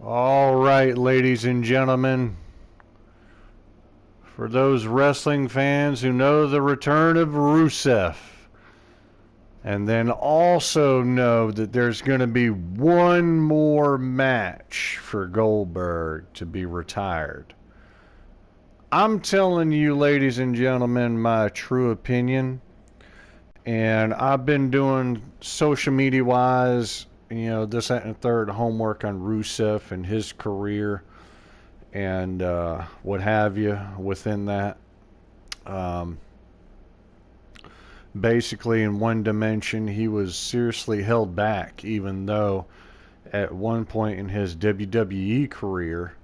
All right, ladies and gentlemen, for those wrestling fans who know the return of Rusev, and then also know that there's going to be one more match for Goldberg to be retired. I'm telling you, ladies and gentlemen, my true opinion, and I've been doing social media wise, this, that, and the third homework on Rusev and his career and what have you within that. Um, Basically, in one dimension, he was seriously held back, even though at one point in his WWE career,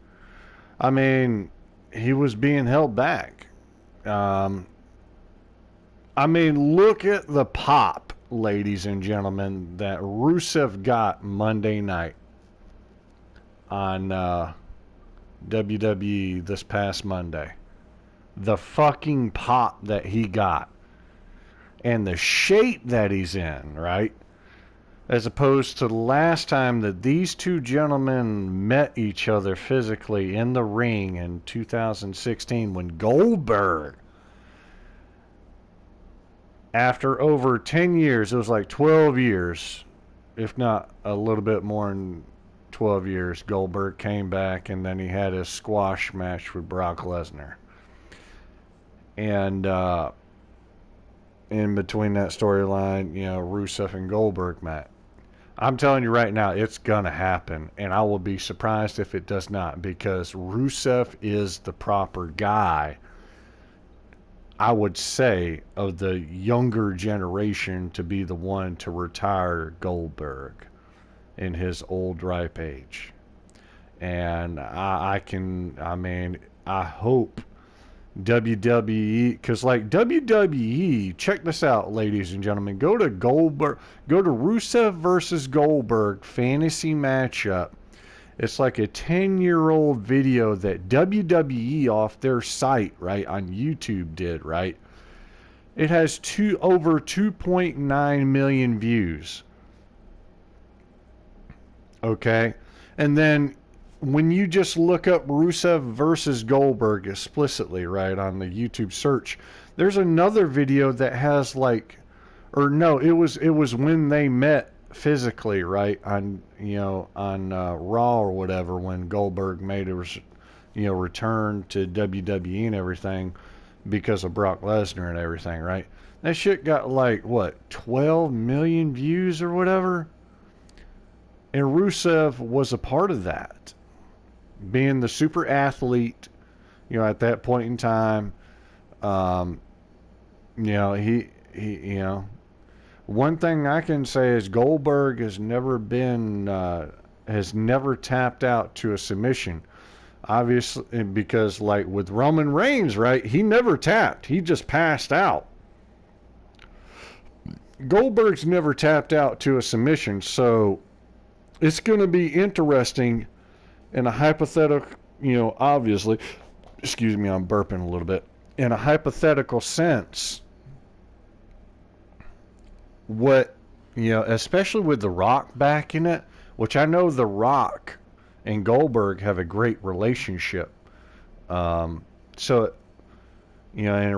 I mean, he was being held back. Um, Look at the pop, ladies and gentlemen, that Rusev got Monday night on WWE this past Monday. The fucking pop that he got. And the shape that he's in, right? As opposed to the last time that these two gentlemen met each other physically in the ring in 2016 when Goldberg, after over 10 years, it was like 12 years, if not a little bit more than 12 years, Goldberg came back and then he had his squash match with Brock Lesnar. And in between that storyline, Rusev and Goldberg met. I'm telling you right now, it's going to happen, and I will be surprised if it does not, because Rusev is the proper guy, I would say, of the younger generation to be the one to retire Goldberg in his old ripe age. And I hope WWE, because like WWE, check this out, ladies and gentlemen, go to Rusev versus Goldberg fantasy matchup. It's like a 10-year-old video that WWE off their site, right, on YouTube did, right? It has over 2.9 million views. Okay? And then when you just look up Rusev versus Goldberg explicitly, right, on the YouTube search, there's another video that has it was when they met physically, right, on Raw or whatever, when Goldberg made a return to WWE and everything because of Brock Lesnar and everything, right? That shit got 12 million views or whatever, and Rusev was a part of that, being the super athlete, at that point in time. He one thing I can say is Goldberg has never tapped out to a submission. Obviously, because with Roman Reigns, right, he never tapped. He just passed out. Goldberg's never tapped out to a submission, so it's going to be interesting in a hypothetical, obviously, excuse me, I'm burping a little bit. In a hypothetical sense, what, especially with The Rock back in it, which I know The Rock and Goldberg have a great relationship. And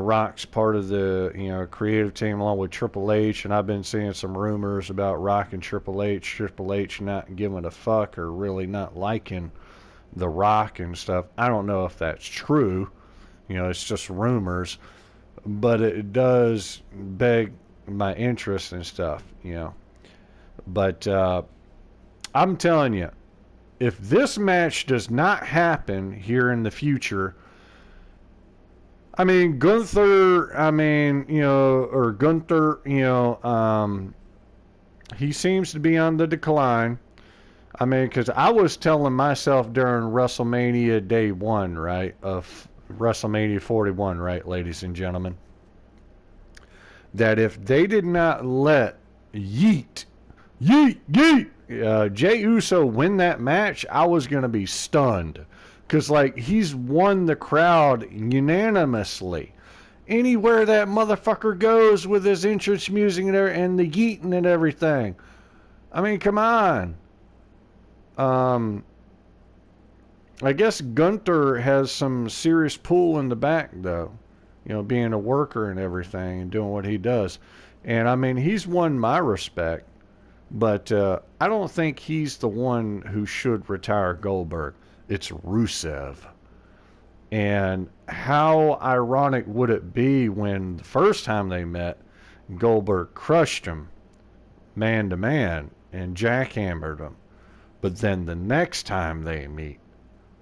Rock's part of the, creative team along with Triple H, and I've been seeing some rumors about Rock and Triple H not giving a fuck or really not liking The Rock and stuff. I don't know if that's true. It's just rumors, but it does beg my interest and stuff, But I'm telling you, if this match does not happen here in the future, Gunther, he seems to be on the decline. Because I was telling myself during WrestleMania Day 1, right, of WrestleMania 41, right, ladies and gentlemen, that if they did not let Jey Uso win that match, I was going to be stunned. Because, he's won the crowd unanimously. Anywhere that motherfucker goes with his entrance music and the yeeting and everything. Come on. I guess Gunther has some serious pull in the back, though. You know, being a worker and everything and doing what he does. And I mean, he's won my respect, but I don't think he's the one who should retire Goldberg. It's Rusev. And how ironic would it be when the first time they met, Goldberg crushed him man to man and jackhammered him. But then the next time they meet,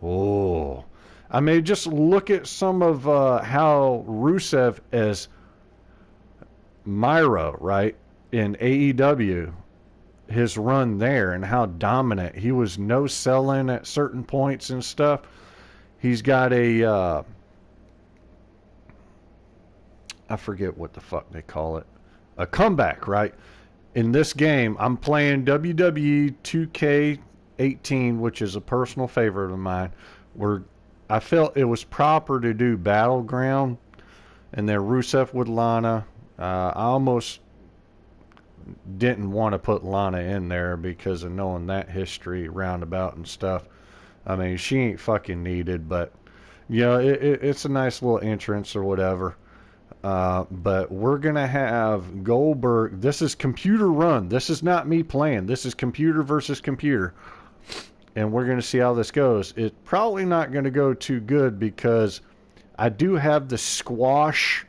oh, I mean, just look at some of how Rusev as Myra, right, in AEW, his run there, and how dominant he was, no selling at certain points and stuff. He's got a, I forget what the fuck they call it, a comeback, right? In this game, I'm playing WWE 2K18, which is a personal favorite of mine, where I felt it was proper to do Battleground, and then Rusev with Lana. I almost didn't want to put Lana in there because of knowing that history roundabout and stuff. I mean, she ain't fucking needed, but you know, it's a nice little entrance or whatever. But we're gonna have Goldberg. This is computer run. This is not me playing. This is computer versus computer, and we're gonna see how this goes. It's probably not gonna go too good because I do have the squash.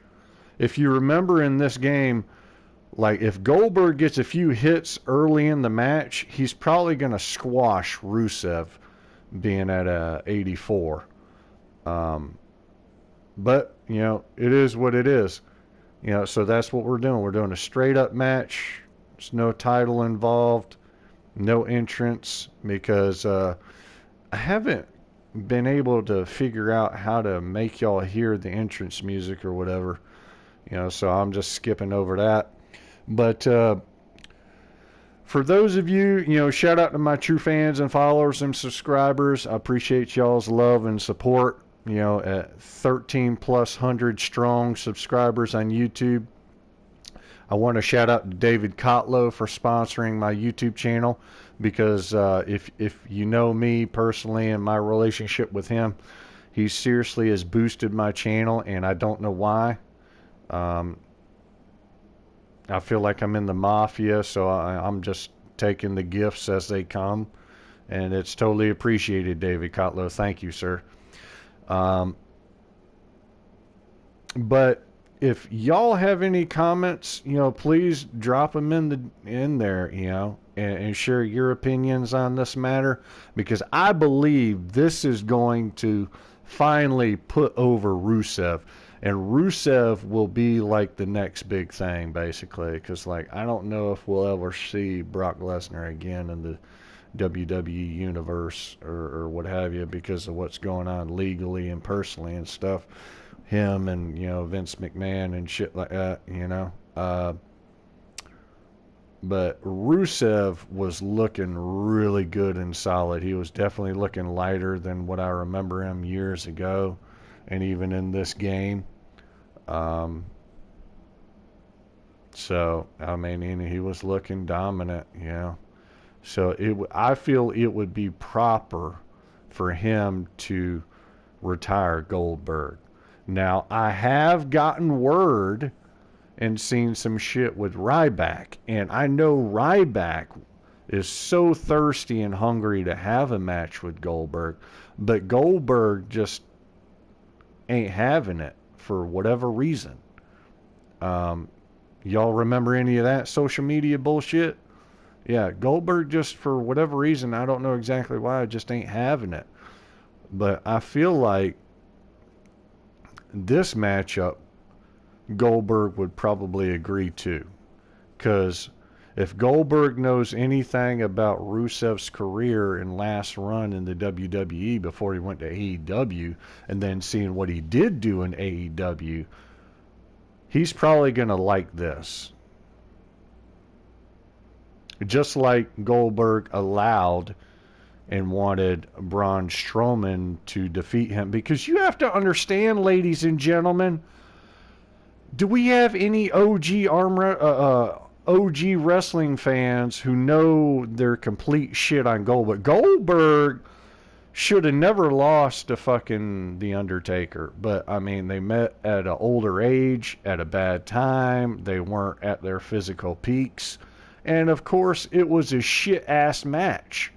If you remember in this game, like if Goldberg gets a few hits early in the match, he's probably gonna squash Rusev, being at 84. But you know, it is what it is. You know, so that's what we're doing. We're doing a straight up match. There's no title involved, no entrance, because I haven't been able to figure out how to make y'all hear the entrance music or whatever. You know, so I'm just skipping over that. But for those of you, you know, shout out to my true fans and followers and subscribers. I appreciate y'all's love and support. You know, at 13 plus 100 strong subscribers on YouTube. I want to shout out to David Kotlow for sponsoring my YouTube channel, because if you know me personally and my relationship with him, he seriously has boosted my channel, and I don't know why. I feel like I'm in the mafia, so I'm just taking the gifts as they come, and it's totally appreciated, David Kotlow. Thank you, sir. But if y'all have any comments, you know, please drop them in there, you know, and share your opinions on this matter, because I believe this is going to finally put over Rusev, and Rusev will be like the next big thing, basically, because like I don't know if we'll ever see Brock Lesnar again in the WWE universe or what have you, because of what's going on legally and personally and stuff. Him and, you know, Vince McMahon and shit like that, you know. But Rusev was looking really good and solid. He was definitely looking lighter than what I remember him years ago, and even in this game. So, I mean, he was looking dominant, you know. So I feel it would be proper for him to retire Goldberg. Now, I have gotten word and seen some shit with Ryback, and I know Ryback is so thirsty and hungry to have a match with Goldberg, but Goldberg just ain't having it for whatever reason. Y'all remember any of that social media bullshit? Yeah, Goldberg just, for whatever reason, I don't know exactly why, just ain't having it. But I feel like this matchup, Goldberg would probably agree to. Because if Goldberg knows anything about Rusev's career and last run in the WWE before he went to AEW, and then seeing what he did do in AEW, he's probably going to like this. Just like Goldberg allowed and wanted Braun Strowman to defeat him. Because you have to understand, ladies and gentlemen, do we have any OG wrestling fans who know their complete shit on Goldberg? Goldberg should have never lost to fucking The Undertaker. But, I mean, they met at an older age, at a bad time. They weren't at their physical peaks. And, of course, it was a shit-ass match.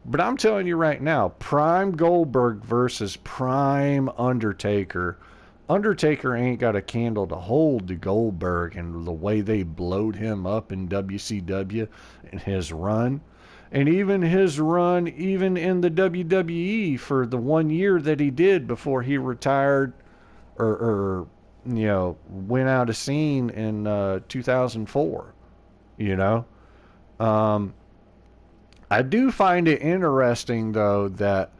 But I'm telling you right now, prime Goldberg versus prime Undertaker. Undertaker ain't got a candle to hold to Goldberg and the way they blowed him up in WCW in his run. And even his run, even in the WWE for the 1 year that he did before he retired or you know, went out of scene in 2004, you know. I do find it interesting, though, that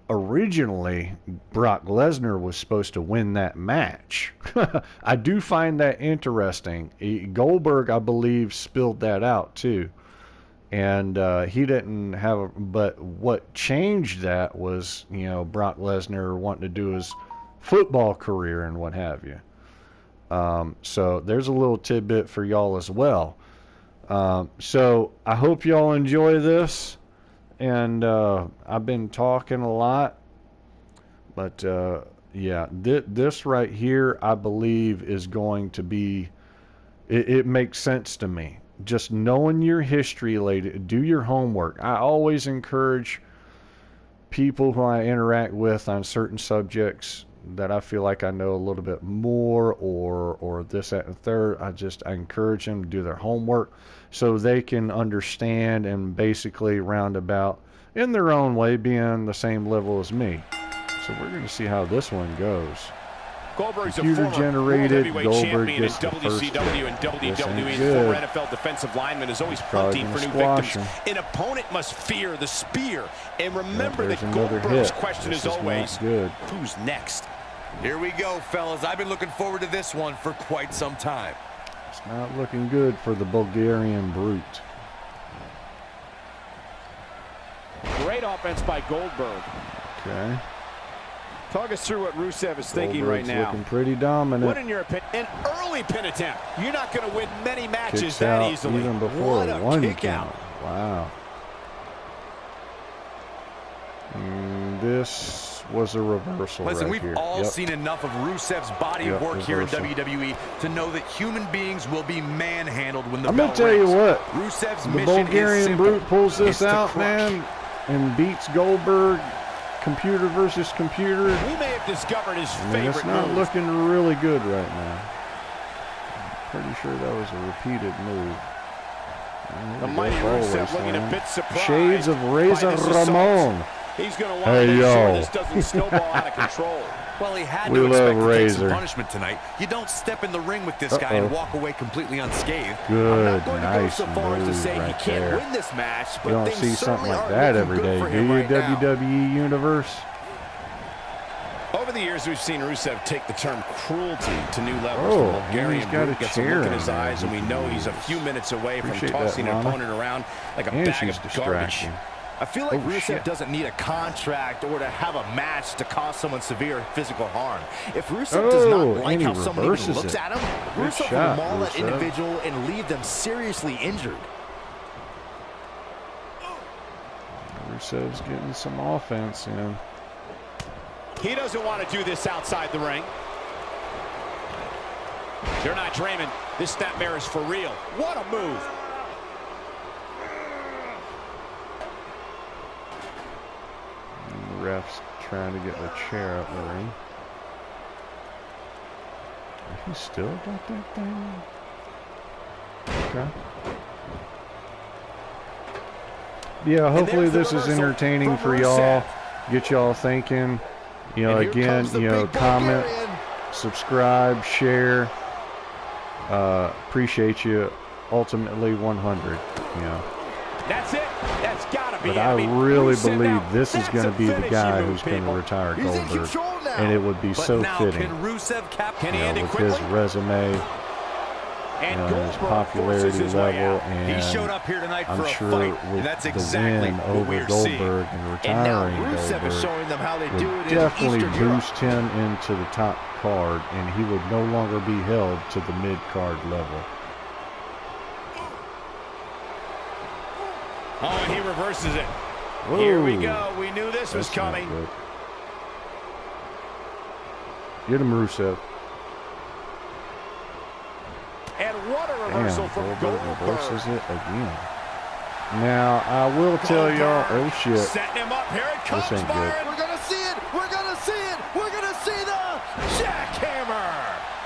originally Brock Lesnar was supposed to win that match. I do find that interesting. Goldberg, I believe, spilled that out, too. And he didn't have, but what changed that was, you know, Brock Lesnar wanting to do his football career and what have you. So there's a little tidbit for y'all as well. So I hope y'all enjoy this. And I've been talking a lot. But yeah, this right here, I believe, is going to be, it makes sense to me. Just knowing your history, lady, do your homework. I always encourage people who I interact with on certain subjects that I feel like I know a little bit more or this, that, and third. I encourage them to do their homework so they can understand and basically roundabout in their own way be on the same level as me. So we're going to see how this one goes. Goldberg's Computer a former generated. world Goldberg champion in gets the first WCW and hit. WWE. Former NFL defensive lineman is always hunting for new victims. An opponent must fear the spear. And remember that Goldberg's question is always, who's next? Here we go, fellas. I've been looking forward to this one for quite some time. It's not looking good for the Bulgarian Brute. Great offense by Goldberg. Okay. Talk us through what Rusev is thinking right now. Looking pretty dominant. What, in your opinion, an early pin attempt? You're not going to win many matches Kicks that out easily. even before What a one kick count. out. Wow. This was a reversal. Listen, right we've here. all seen enough of Rusev's body of work here in WWE to know that human beings will be manhandled when the bell rings. I'm gonna tell you what. Rusev's The mission Bulgarian is simple. Brute pulls this It's to out, crush. man, and beats Goldberg. Computer versus computer. We may have discovered his favorite It's not move. looking really good right now. I'm pretty sure that was a repeated move. The mighty Rusev looking a bit surprised. Shades of Razor by this assault. Ramon. He's going to want to make sure this doesn't snowball out of control. Well, he had We to expect love to take some Razor. punishment tonight. You don't step in the ring with this guy and walk away completely unscathed. Good, I'm not going to go nice so far as to move say he right can't there. win this match, but You don't things see something certainly like aren't that looking every good day, for do him you, right now. WWE Universe? Over the years, we've seen Rusev take the term cruelty to new levels. Oh, The Bulgarian he's got a Brute gets a chair look in his in there eyes, and we he know can he's a use. few minutes away from Appreciate tossing that, an Mama. opponent around like a And bag she's of garbage. distracting. I feel like Oh, Rusev shit. doesn't need a contract or to have a match to cause someone severe physical harm. If Rusev does not like and he how someone even reverses looks it. at him, Good Rusev shot, will maul that Rusev. individual and leave them seriously injured. Rusev's getting some offense in. He doesn't want to do this outside the ring. They're not dreaming. This snapmare is for real. What a move. And the ref's trying to get the chair out in the ring. He still got that thing? Okay. Yeah, hopefully this is entertaining for y'all. Get y'all thinking. You know, again, you know, comment, subscribe, share. Appreciate you. Ultimately 100, you know. That's it. That's gotta be But it. I mean, really Rusev believe now, this is that's going a to be the finishing guy move, who's going to people. retire He's in Goldberg. control now. And it would be But so now fitting. Can Rusev cap Can he You end know, it with his quickly? resume, And his Goldberg forces popularity his way level, out. and He showed up here tonight I'm for a sure fight, with and that's the exactly win what over we're seeing. Goldberg and And now retiring Rusev is Goldberg showing them how they do would it in definitely Eastern Europe. boost him into the top card, and he would no longer be held to the mid-card level. Oh, and he reverses it. Whoa. Here we go. We knew this was coming. Get him, Rusev. And what a reversal from Goldberg. Reverses it again. Now, I will tell y'all, oh shit. Setting him up. Here it comes, this ain't good. We're going to see it. We're going to see it. We're going to see the jackhammer.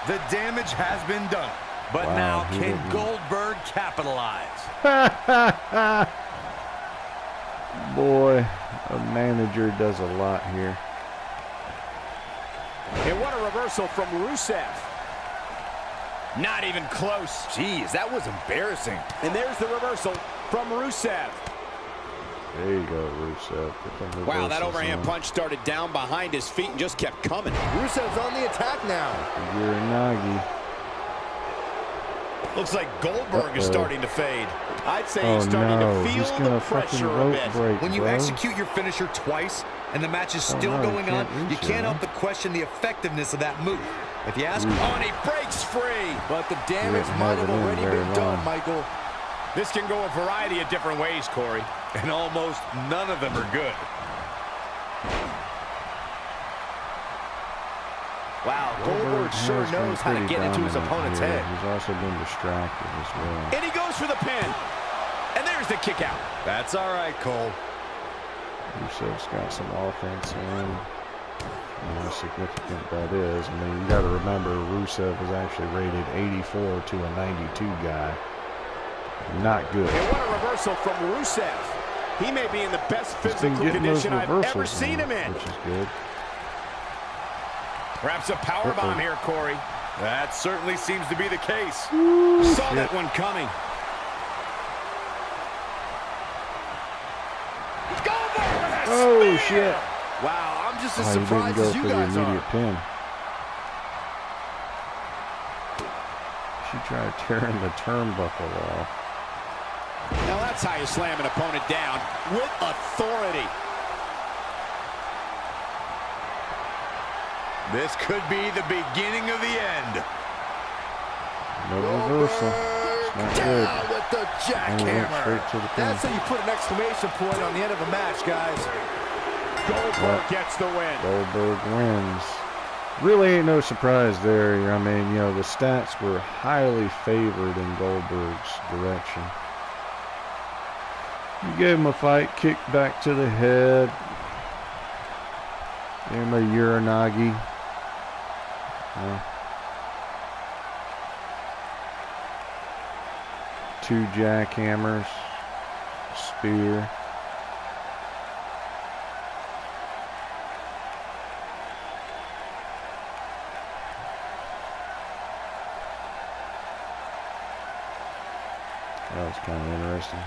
The damage has been done. But now, can Goldberg capitalize? Boy, a manager does a lot here. And what a reversal from Rusev. Not even close. Jeez, that was embarrassing. And there's the reversal from Rusev. There you go, Rusev. Wow, that overhand punch started down behind his feet and just kept coming. Rusev's on the attack now. Uranagi. Looks like Goldberg is starting to fade. I'd say he's starting to feel the pressure a bit. When you execute your finisher twice and the match is still going on, you can't help but question the effectiveness of that move. If you ask, and he breaks free. But the damage might have already been done, Michael. This can go a variety of different ways, Corey. And almost none of them are good. Wow, Goldberg sure knows how to get into his opponent's head. He's also been distracted as well. And he goes for the pin. And there's the kick out. That's all right, Cole. Rusev's got some offense in. How significant that is. I mean, you got to remember, Rusev was actually rated 84 to a 92 guy. Not good. And what a reversal from Rusev. He may be in the best physical condition I've ever seen him in. Which is good. Perhaps a power bomb here, Corey. That certainly seems to be the case. Saw that one coming. Oh, shit. Wow, I'm just as He didn't surprised go as you for the guys immediate are. pin. She tried tearing the turnbuckle off. Now that's how you slam an opponent down with authority. This could be the beginning of the end. No reversal. It's not good. Down with the jackhammer. Straight to the pin. That's how you put an exclamation point on the end of a match, guys. Goldberg gets the win. Goldberg wins. Really ain't no surprise there. I mean, you know, the stats were highly favored in Goldberg's direction. You gave him a fight, kick back to the head. Gave him a Uranagi. Two jackhammers. Spear. That was kind of interesting.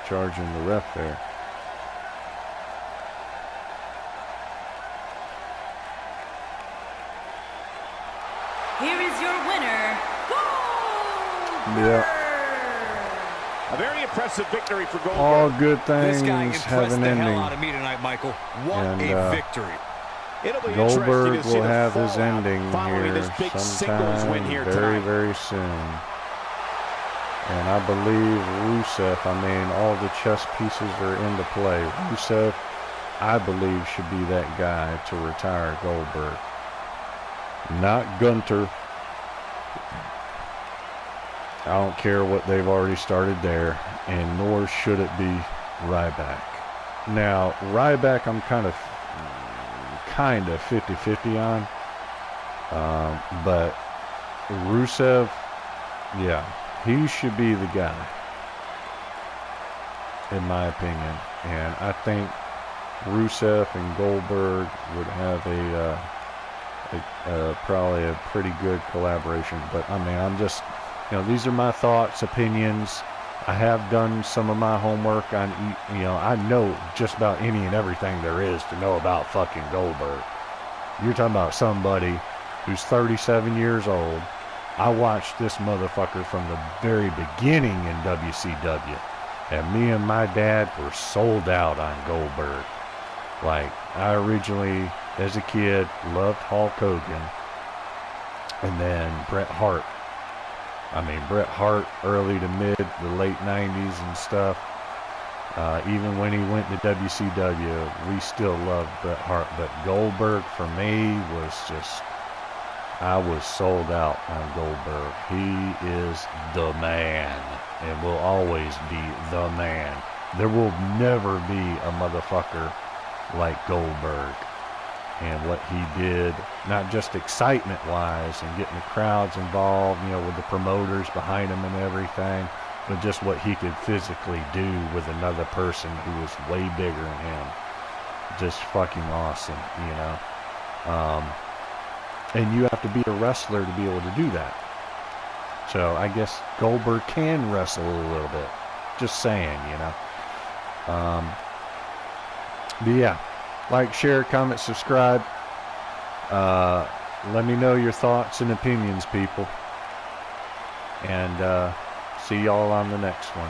Charging the ref there. Here is your winner, Goldberg! Yeah. A very impressive victory for Goldberg. All good This guy things have impressed an the ending. hell out of me tonight, Michael. What And, a victory. It'll be Goldberg interesting to see will the have his fallout ending following here this big singles sometime win here very, tonight. very soon. And I believe Rusev, I mean, all the chess pieces are into play. Rusev, I believe, should be that guy to retire Goldberg. Not Gunter. I don't care what they've already started there, and nor should it be Ryback. Now, Ryback, I'm kind of 50-50 on. But Rusev, yeah, he should be the guy, in my opinion. And I think Rusev and Goldberg would have probably a pretty good collaboration. But I mean, I'm just, you know, these are my thoughts, opinions. I have done some of my homework on, you know, I know just about any and everything there is to know about fucking Goldberg. You're talking about somebody who's 37 years old. I watched this motherfucker from the very beginning in WCW. And me and my dad were sold out on Goldberg. Like, I originally, as a kid, loved Hulk Hogan. And then Bret Hart. I mean, Bret Hart, early to mid, the late 90s and stuff. Even when he went to WCW, we still loved Bret Hart. But Goldberg, for me, was just, I was sold out on Goldberg. He is the man and will always be the man. There will never be a motherfucker like Goldberg. And what he did, not just excitement-wise and getting the crowds involved, you know, with the promoters behind him and everything, but just what he could physically do with another person who was way bigger than him. Just fucking awesome, you know. And you have to be a wrestler to be able to do that. So I guess Goldberg can wrestle a little bit. Just saying, you know. But yeah, like, share, comment, subscribe. Let me know your thoughts and opinions, people. And see y'all on the next one.